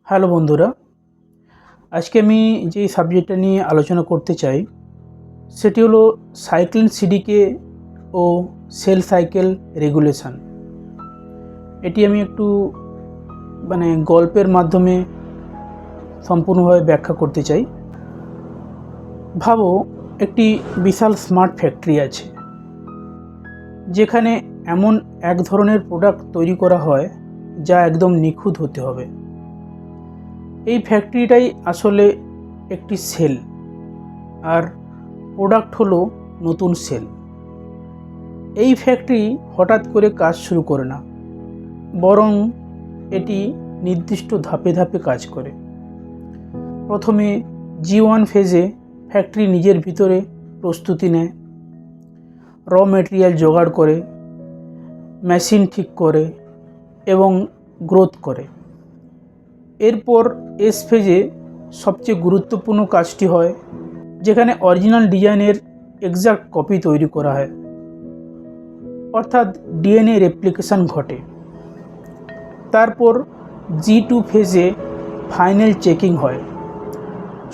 Hello বন্ধুরা, আজকে আমি যে সাবজেক্টটা নিয়ে আলোচনা করতে চাই সেটি হলো সাইক্লিন সিডিকে ও সেল সাইকেল রেগুলেশন। এটি আমি একটু গল্পের মাধ্যমে সম্পূর্ণভাবে ব্যাখ্যা করতে চাই। ভাবো, একটি বিশাল স্মার্ট ফ্যাক্টরি আছে যেখানে এমন এক ধরনের প্রোডাক্ট তৈরি করা হয় যা একদম নিখুঁত হতে হবে। এই ফ্যাক্টরিটাই আসলে একটি সেল, আর প্রোডাক্ট হলো নতুন সেল। এই ফ্যাক্টরি হঠাৎ করে কাজ শুরু করে না, বরং এটি নির্দিষ্ট ধাপে ধাপে কাজ করে। প্রথমে G1 ফেজে ফ্যাক্টরি নিজের ভিতরে প্রস্তুতি নেয়, র মেটেরিয়াল জোগাড় করে, মেশিন ঠিক করে এবং গ্রোথ করে। এরপর এস ফেজে সবচেয়ে গুরুত্বপূর্ণ কাজটি হয়, যেখানে অরিজিনাল ডিজাইনের এক্সাক্ট কপি তৈরি করা হয়, অর্থাৎ ডিএনএ রেপ্লিকেশন ঘটে। তারপর G2 ফেজে ফাইনাল চেকিং হয়,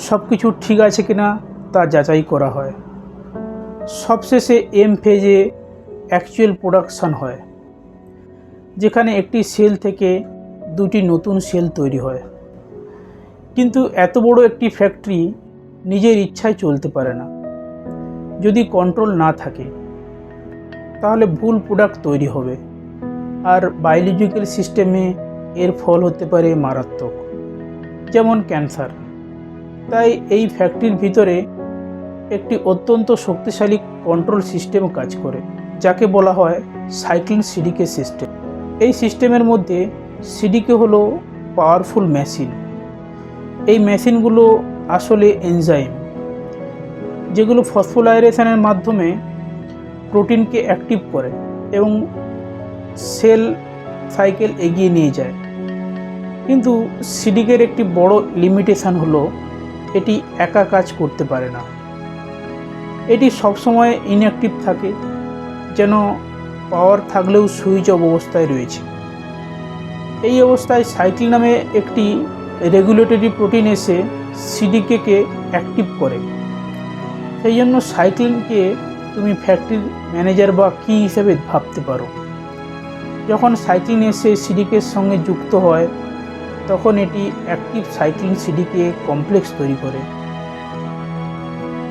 সব কিছু ঠিক আছে কিনা তা যাচাই করা হয়। সবশেষে এম ফেজে অ্যাকচুয়াল প্রোডাকশান হয়, যেখানে একটি সেল থেকে দুটি নতুন সেল তৈরি হয়। কিন্তু এত বড় একটি ফ্যাক্টরি নিজের ইচ্ছায় চলতে পারে না। যদি কন্ট্রোল না থাকে তাহলে ভুল প্রোডাক্ট তৈরি হবে, আর বায়োলজিক্যাল সিস্টেমে এর ফল হতে পারে মারাত্মক, যেমন ক্যান্সার। তাই এই ফ্যাক্টরির ভিতরে একটি অত্যন্ত শক্তিশালী কন্ট্রোল সিস্টেম কাজ করে, যাকে বলা হয় সাইক্লিন সিডিকে সিস্টেম। এই সিস্টেমের মধ্যে সিডিকে হলো পাওয়ারফুল মেশিন। এই মেশিনগুলো আসলে এনজাইম, যেগুলো ফসফোরাইলেশনের মাধ্যমে প্রোটিনকে অ্যাক্টিভ করে এবং সেল সাইকেল এগিয়ে নিয়ে যায়। কিন্তু সিডিকের একটি বড় লিমিটেশন হলো এটি একা কাজ করতে পারে না। এটি সবসময় ইনঅ্যাক্টিভ থাকে, যেন পাওয়ার থাকলেও সুইচ অফ অবস্থায় রয়েছে। এই অবস্থায় সাইক্লিন নামে একটি রেগুলেটরি প্রোটিন এসে সিডিকে অ্যাক্টিভ করে। সেই জন্য সাইক্লিনকে তুমি ফ্যাক্টরির ম্যানেজার বা কি হিসেবে ভাবতে পারো। যখন সাইক্লিন এসে সিডিকের সঙ্গে যুক্ত হয়, তখন এটি অ্যাক্টিভ সাইক্লিন সিডিকে কমপ্লেক্স তৈরি করে।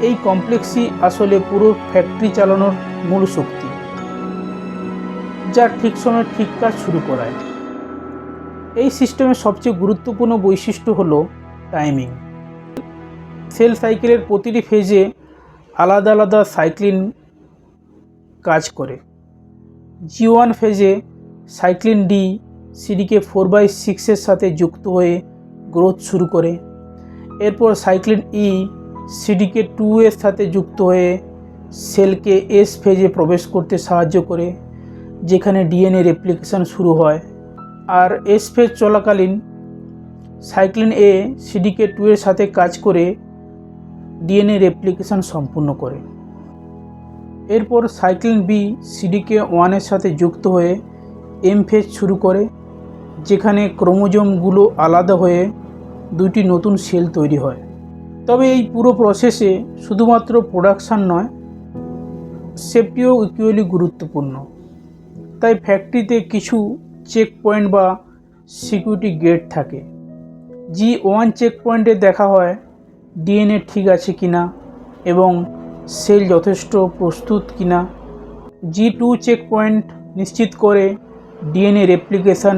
এই কমপ্লেক্সই আসলে পুরো ফ্যাক্টরি চালানোর মূল শক্তি, যা ঠিক সময়ে ঠিক কাজ শুরু করায়। এই সিস্টেমের সবচেয়ে গুরুত্বপূর্ণ বৈশিষ্ট্য হলো টাইমিং। সেল সাইকেলের প্রতিটি ফেজে আলাদা আলাদা সাইক্লিন কাজ করে। G1 ফেজে সাইক্লিন ডি সিডিকে 4/6 সাথে যুক্ত হয়ে গ্রোথ শুরু করে। এরপর সাইক্লিন ই সিডিকে 2 এর সাথে যুক্ত হয়ে সেলকে এস ফেজে প্রবেশ করতে সাহায্য করে, যেখানে ডিএনএ রেপ্লিকেশন শুরু হয়। আর এস ফেজ চলাকালীন সাইক্লিন এ সিডিকে 2 এর সাথে কাজ করে ডিএনএ রেপ্লিকেশন সম্পূর্ণ করে। এরপর সাইক্লিন বি সিডিকে 1 এর সাথে যুক্ত হয়ে এম ফেজ শুরু করে, যেখানে ক্রোমোজোমগুলো আলাদা হয়ে দুটি নতুন সেল তৈরি হয়। তবে এই পুরো প্রসেসে শুধুমাত্র প্রোডাকশান নয়, সেফটিও ইকুয়ালি গুরুত্বপূর্ণ। তাই ফ্যাক্টরিতে কিছু চেক পয়েন্ট বা সিকিউরিটি গেট থাকে। G1 চেক পয়েন্টে দেখা হয় ডিএনএ ঠিক আছে কিনা এবং সেল যথেষ্ট প্রস্তুত কিনা। G2 চেক পয়েন্ট নিশ্চিত করে ডিএনএ রেপ্লিকেশন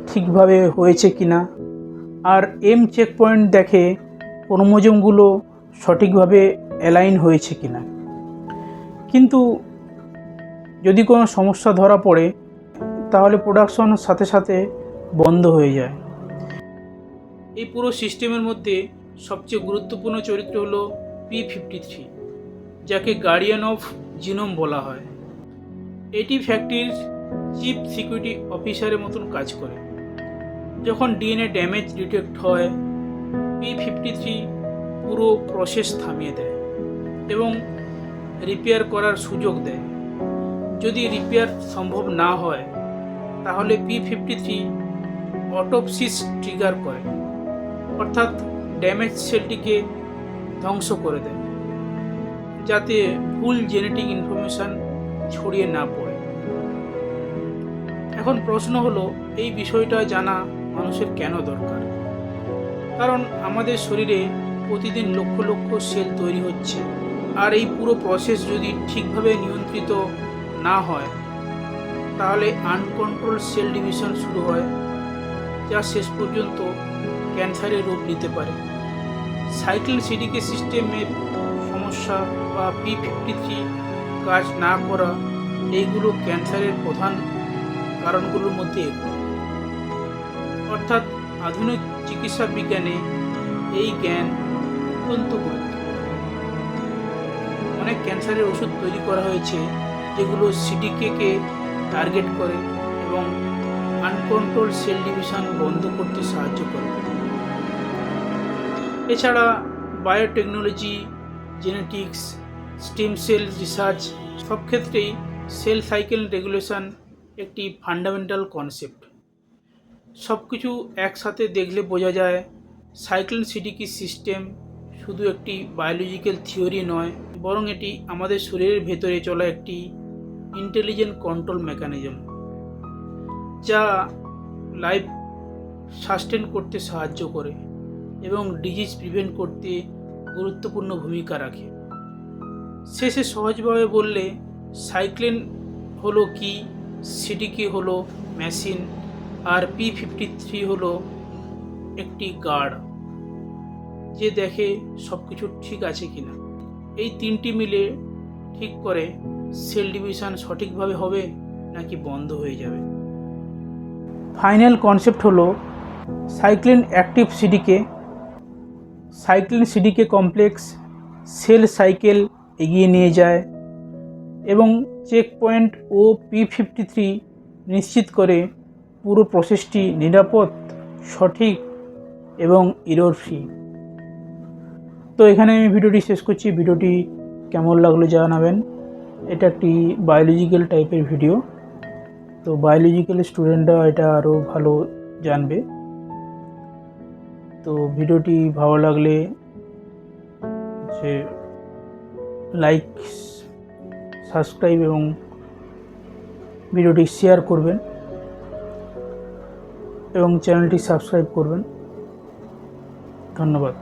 ঠিকভাবে হয়েছে কিনা। আর এম চেক পয়েন্ট দেখে ক্রোমোজোমগুলো সঠিকভাবে অ্যালাইন হয়েছে কিনা। কিন্তু যদি কোনো সমস্যা ধরা পড়ে, তাহলে প্রোডাকশন সাথে সাথে বন্ধ হয়ে যায়। এই পুরো সিস্টেমের মধ্যে সবচেয়ে গুরুত্বপূর্ণ চরিত্র হলো P53, যাকে গার্ডিয়ান অফ জিনোম বলা হয়। এটি ফ্যাক্টরির চিফ সিকিউরিটি অফিসারের মতন কাজ করে। যখন ডিএনএ ড্যামেজ ডিটেক্ট হয়, P53 পুরো প্রসেস থামিয়ে দেয় এবং রিপেয়ার করার সুযোগ দেয়। যদি রিপেয়ার সম্ভব না হয়, তাহলে P53 অটোপসিস ট্রিগার করে। অর্থাৎ ড্যামেজ সেলটিকে ধ্বংস করে দেয়, যাতে ভুল জেনেটিক ইনফরমেশন ছড়িয়ে না পড়ে। এখন প্রশ্ন হলো, এই বিষয়টা জানা মানুষের কেন দরকার? কারণ আমাদের শরীরে প্রতিদিন লক্ষ লক্ষ সেল তৈরি হচ্ছে, আর এই পুরো প্রসেস যদি ঠিকভাবে নিয়ন্ত্রিত না হয় তাহলে আনকন্ট্রোল সেল ডিভিশন শুরু হয়, যা শেষ পর্যন্ত ক্যান্সারের রূপ নিতে পারে। সাইক্লিন সিডিকে সিস্টেমের সমস্যা বা P53 কাজ না করা, এইগুলো ক্যান্সারের প্রধান কারণগুলোর মধ্যে একটি। অর্থাৎ আধুনিক চিকিৎসা বিজ্ঞানে এই জ্ঞান অত্যন্ত গুরুত্বপূর্ণ। অনেক ক্যান্সারের ওষুধ তৈরি করা হয়েছে যেগুলো সিডিকে টার্গেট করে এবং আনকন্ট্রোল সেল ডিভিশন বন্ধ করতে সাহায্য করে। এছাড়া biotechnology, genetics, stem cell research সব ক্ষেত্রেই সেল সাইকেল রেগুলেশন একটি ফান্ডামেন্টাল কনসেপ্ট। সব কিছু একসাথে দেখলে বোঝা যায় সাইক্লিন সিডিকি সিস্টেম শুধু একটি বায়োলজিক্যাল থিওরি নয়, বরং এটি আমাদের শরীরের ভেতরে চলা একটি ইন্টেলিজেন্ট কন্ট্রোল মেকানিজম, যা লাইফ সাস্টেন করতে সাহায্য করে এবং ডিজিজ প্রিভেন্ট করতে গুরুত্বপূর্ণ ভূমিকা রাখে। শেষে সহজভাবে বললে, সাইক্লিন হলো কি, সিডিকে হলো মেশিন, আর P53 হলো একটি গার্ড, যে দেখে সব কিছু ঠিক আছে কিনা। এই তিনটি মিলে ঠিক করে সেল ডিভিশন সঠিকভাবে হবে নাকি বন্ধ হয়ে যাবে। ফাইনাল কনসেপ্ট হলো cyclin active সিডিকে। Cyclin সিডিকে complex cell cycle এগিয়ে নিয়ে যায় এবং চেক পয়েন্ট ও P53 নিশ্চিত করে পুরো প্রসেসটি নিরাপদ, সঠিক এবং এরর ফ্রি। তো এখানে আমি ভিডিওটি শেষ করছি। ভিডিওটি কেমন লাগলো জানাবেন। এটা একটি বায়োলজিক্যাল টাইপের ভিডিও, তো বায়োলজিক্যাল স্টুডেন্টরা এটা আরও ভালো জানবে। তো ভিডিওটি ভালো লাগলে যে লাইক, সাবস্ক্রাইব এবং ভিডিওটি শেয়ার করবেন এবং চ্যানেলটি সাবস্ক্রাইব করবেন। ধন্যবাদ।